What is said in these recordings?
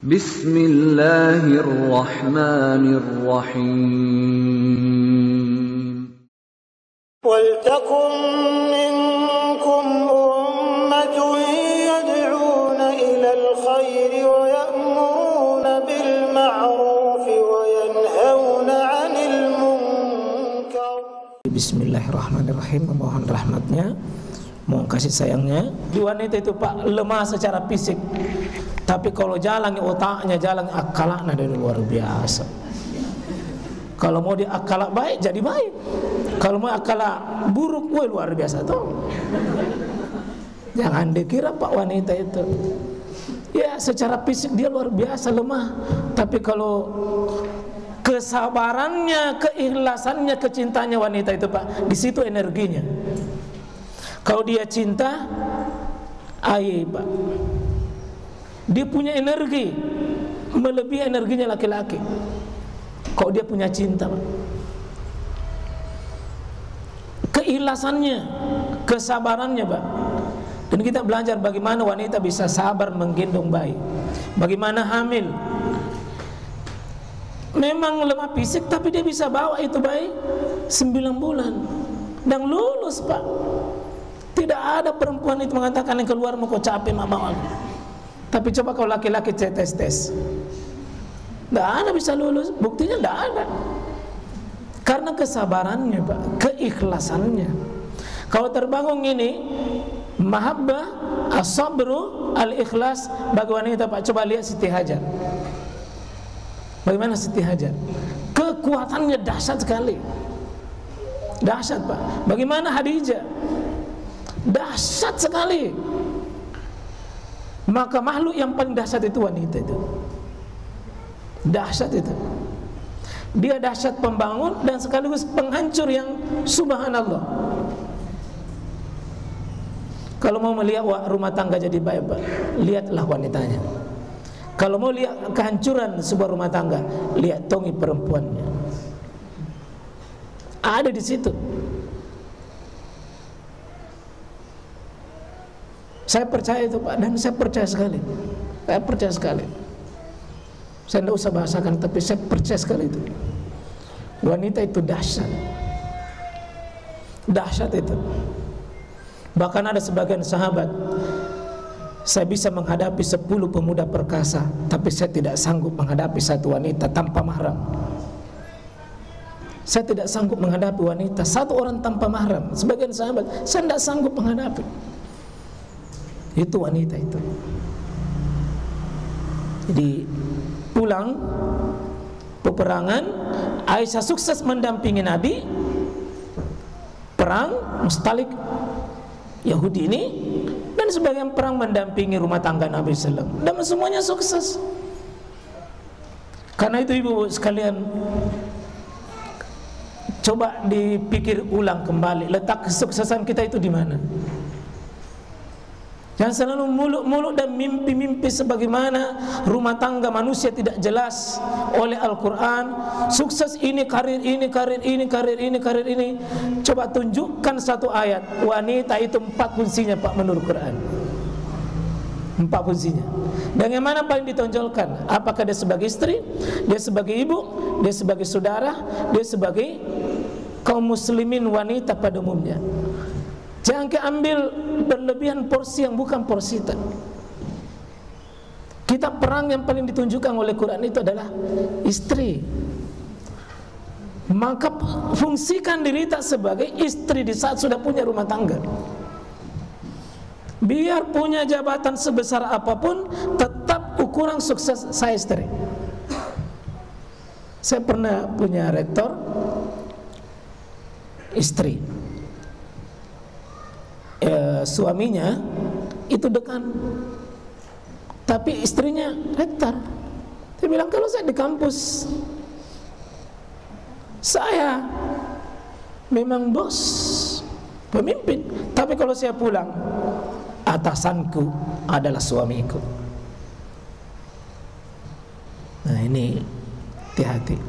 Bismillahirrahmanirrahim. Waltakum minkum ummatun yad'una ilal khairi wa ya'muruna bil ma'rufi wa yanhauna 'anil munkar. Bismillahirrahmanirrahim. Memohon rahmatnya, mohon kasih sayangnya. Di wanita itu Pak lemah secara fisik, tapi kalau jalan otaknya, jalan akalaknya dari luar biasa. Kalau mau dia akalak baik jadi baik, kalau mau akalak buruk, wah luar biasa tuh. Jangan dikira Pak wanita itu ya secara fisik dia luar biasa lemah, tapi kalau kesabarannya, keikhlasannya, kecintanya wanita itu Pak, di situ energinya. Kalau dia cinta, Pak, dia punya energi melebihi energinya laki-laki. Kalau dia punya cinta, Pak, keikhlasannya, kesabarannya, Pak. Dan kita belajar bagaimana wanita bisa sabar menggendong bayi, bagaimana hamil. Memang lemah fisik, tapi dia bisa bawa itu bayi 9 bulan dan lulus, Pak. Tidak ada perempuan itu mengatakan yang keluar mau kok capek mama aku. Tapi coba kalau laki-laki tes, tidak ada bisa lulus, buktinya tidak ada. Karena kesabarannya, Pak, keikhlasannya. Kalau terbangun ini mahabbah, as-sabru, al-ikhlas bagi wanita, Pak, coba lihat Siti Hajar. Bagaimana Siti Hajar? Kekuatannya dahsyat sekali. Dahsyat, Pak. Bagaimana Khadijah? Dahsyat sekali. Maka makhluk yang paling dahsyat itu wanita itu. Dahsyat itu. Dia dahsyat pembangun dan sekaligus penghancur yang subhanallah. Kalau mau melihat rumah tangga jadi baik, Pak, lihatlah wanitanya. Kalau mau lihat kehancuran sebuah rumah tangga, lihat tongi perempuannya. Ada di situ. Saya percaya itu, Pak, dan saya percaya sekali. Saya percaya sekali. Saya tidak usah bahasakan, tapi saya percaya sekali itu. Wanita itu dahsyat. Dahsyat itu. Bahkan ada sebagian sahabat, saya bisa menghadapi 10 pemuda perkasa, tapi saya tidak sanggup menghadapi satu wanita tanpa mahram. Saya tidak sanggup menghadapi wanita, satu orang tanpa mahram. Sebagian sahabat, saya tidak sanggup menghadapi. Itu wanita itu. Jadi pulang peperangan, Aisyah sukses mendampingi Nabi perang Mustalik Yahudi ini, dan sebagian perang mendampingi rumah tangga Nabi SAW, dan semuanya sukses. Karena itu ibu sekalian, coba dipikir ulang kembali, letak kesuksesan kita itu di mana? Jangan selalu muluk-muluk dan mimpi-mimpi sebagaimana rumah tangga manusia tidak jelas oleh Al-Quran. Sukses ini, karir ini, karir ini, karir ini, karir ini. Coba tunjukkan satu ayat. Wanita itu 4 fungsinya, Pak, menurut Quran. 4 fungsinya. Dan yang mana paling ditonjolkan? Apakah dia sebagai istri, dia sebagai ibu, dia sebagai saudara, dia sebagai kaum muslimin wanita pada umumnya. Jangan ambil berlebihan porsi yang bukan porsi kita. Kita perang yang paling ditunjukkan oleh Quran itu adalah istri. Maka fungsikan diri tak sebagai istri di saat sudah punya rumah tangga. Biar punya jabatan sebesar apapun, tetap ukuran sukses saya istri. Saya pernah punya rektor istri. Suaminya itu dekan, tapi istrinya rektor. Dia bilang, kalau saya di kampus, saya memang bos, pemimpin, tapi kalau saya pulang, atasanku adalah suamiku. Nah ini hati-hati.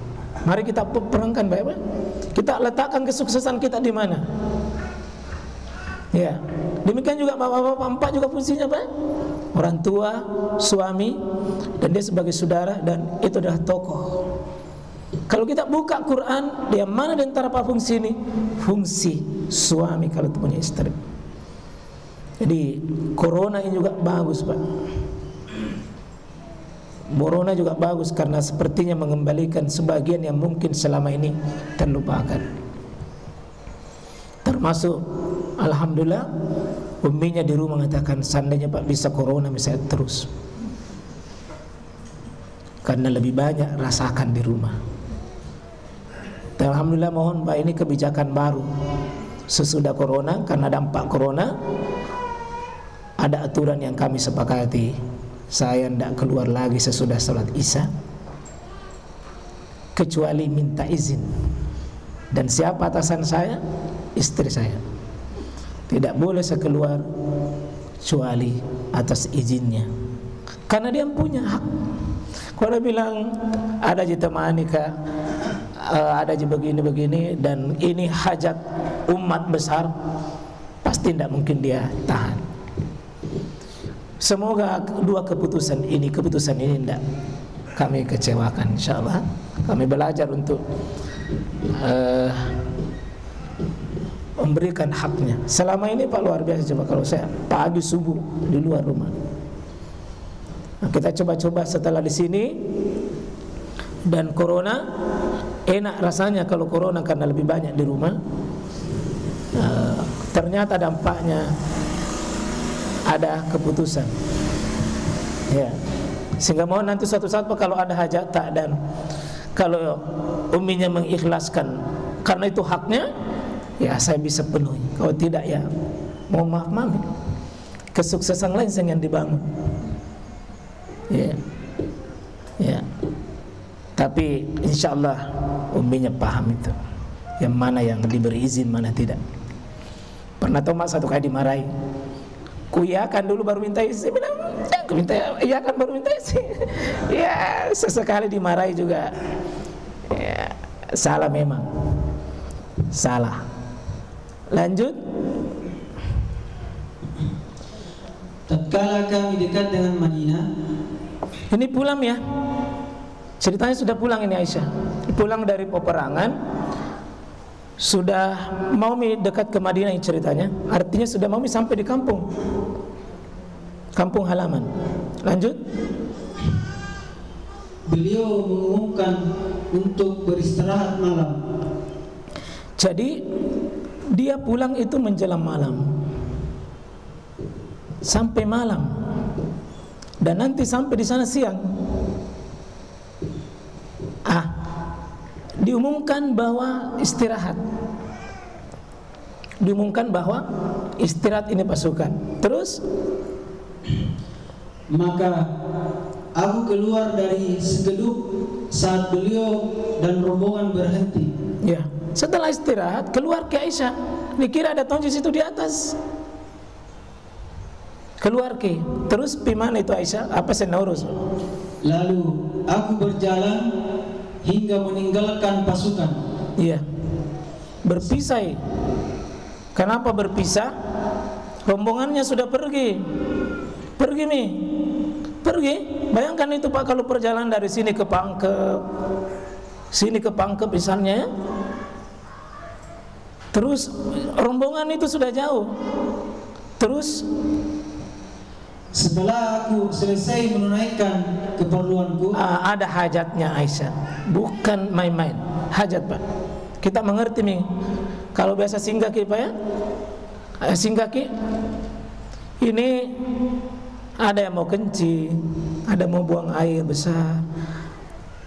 Mari kita perangkan baik-baik. Kita letakkan kesuksesan kita di mana? Ya, demikian juga bapak-bapak 4 juga fungsinya, Pak. orang tua, suami, dan dia sebagai saudara, dan itu adalah tokoh. Kalau kita buka Quran, dia mana di antara apa fungsi ini? Fungsi suami kalau itu punya istri. Jadi corona ini juga bagus, Pak. Corona juga bagus karena sepertinya mengembalikan sebagian yang mungkin selama ini terlupakan. Termasuk alhamdulillah umminya di rumah mengatakan, seandainya Pak bisa corona misalnya terus, karena lebih banyak rasakan di rumah. Dan alhamdulillah, mohon Pak, ini kebijakan baru sesudah corona, karena dampak corona ada aturan yang kami sepakati. Saya tidak keluar lagi sesudah salat Isya kecuali minta izin. Dan siapa atasan saya? Istri saya. Tidak boleh saya keluar kecuali atas izinnya, karena dia punya hak. Kalau dia bilang ada je temani kah, ada je begini-begini, dan ini hajat umat besar, pasti tidak mungkin dia tahan. Semoga keputusan ini tidak kami kecewakan. Insyaallah kami belajar untuk memberikan haknya. Selama ini Pak luar biasa, coba kalau saya pagi subuh di luar rumah. Nah, kita coba-coba setelah di sini, dan corona enak rasanya kalau corona karena lebih banyak di rumah. Ternyata dampaknya ada keputusan, ya. Sehingga mohon nanti suatu saat Pak, kalau ada hajat dan kalau umminya mengikhlaskan karena itu haknya, ya saya bisa penuhi. Kalau tidak, ya mohon maaf mami, kesuksesan lain yang dibangun, ya, ya. Tapi insya Allah umminya paham itu, yang mana yang diberi izin, mana tidak. Pernah tahu Mas satu kali dimarahi, kuiyakan dulu baru minta izin. Aku minta iyakan baru minta izin. Ya, sesekali dimarahi juga. Ya, salah memang. Salah. Lanjut. Tatkala kami dekat dengan Madinah. Ini pulang ya. Ceritanya sudah pulang ini Aisyah. Pulang dari peperangan. Sudah mau dekat ke Madinah ini ceritanya. Artinya sudah mau sampai di kampung halaman. Lanjut. Beliau mengumumkan untuk beristirahat malam. Jadi dia pulang itu menjelang malam, sampai malam, dan nanti sampai di sana siang. Diumumkan bahwa istirahat. Diumumkan bahwa istirahat ini pasukan. Terus maka aku keluar dari segeduk saat beliau dan rombongan berhenti. Ya, setelah istirahat keluar ke Aisyah. Dikira ada tonjis itu di atas. Keluar ke. Terus gimana itu Aisyah? Apa senurus? Lalu aku berjalan hingga meninggalkan pasukan. Iya. Berpisah. Kenapa berpisah? Rombongannya sudah pergi. Pergi nih. Pergi. Bayangkan itu Pak, kalau perjalanan dari sini ke Pangkep, sini ke Pangkep misalnya, terus rombongan itu sudah jauh. Terus setelah aku selesai menunaikan keperluanku, ada hajatnya Aisyah, bukan main-main. Hajat Pak. Kita mengerti nih. Kalau biasa singgah Pak ya, singgah ini ada yang mau kencing, ada mau buang air besar,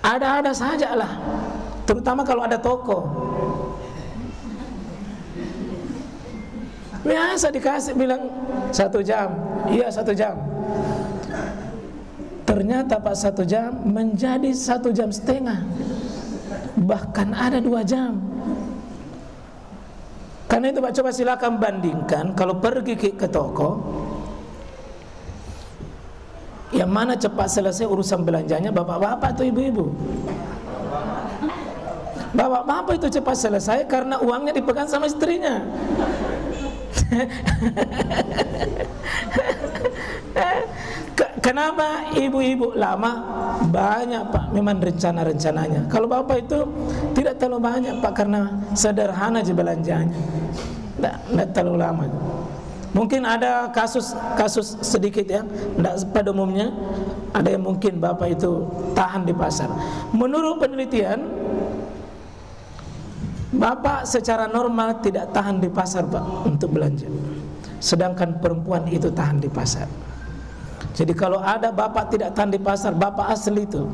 ada saja lah. Terutama kalau ada toko. Biasa dikasih bilang 1 jam. Iya 1 jam. Ternyata Pak 1 jam menjadi 1,5 jam. Bahkan ada 2 jam. Karena itu Pak, coba silakan bandingkan kalau pergi ke toko, yang mana cepat selesai urusan belanjanya, bapak-bapak atau ibu-ibu? Bapak-bapak itu cepat selesai karena uangnya dipegang sama istrinya. Kenapa ibu-ibu lama banyak Pak memang rencana-rencananya. Kalau bapak itu tidak terlalu banyak Pak, karena sederhana aja belanjanya, tidak terlalu lama. Mungkin ada kasus sedikit ya, tidak pada umumnya. Ada yang mungkin bapak itu tahan di pasar. Menurut penelitian, bapak secara normal tidak tahan di pasar Pak untuk belanja, sedangkan perempuan itu tahan di pasar. Jadi kalau ada bapak tidak tahan di pasar, bapak asli itu.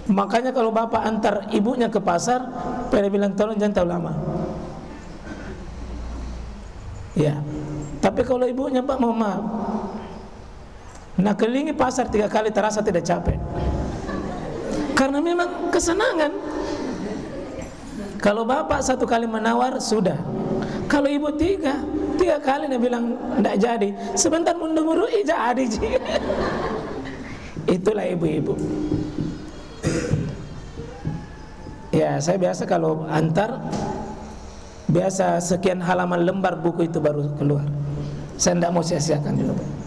Makanya kalau bapak antar ibunya ke pasar, pada bilang tolong jangan terlalu lama. Ya. Tapi kalau ibunya Pak mau maaf, nak kelilingi pasar 3 kali terasa tidak capek. Karena memang kesenangan. Kalau bapak 1 kali menawar sudah. Kalau ibu 3 kali dia bilang tidak jadi, sebentar mundur-mundur jadi. Itulah ibu-ibu. Ya, saya biasa kalau antar, biasa sekian halaman lembar buku itu baru keluar. Saya tidak mau sia-siakan juga Pak.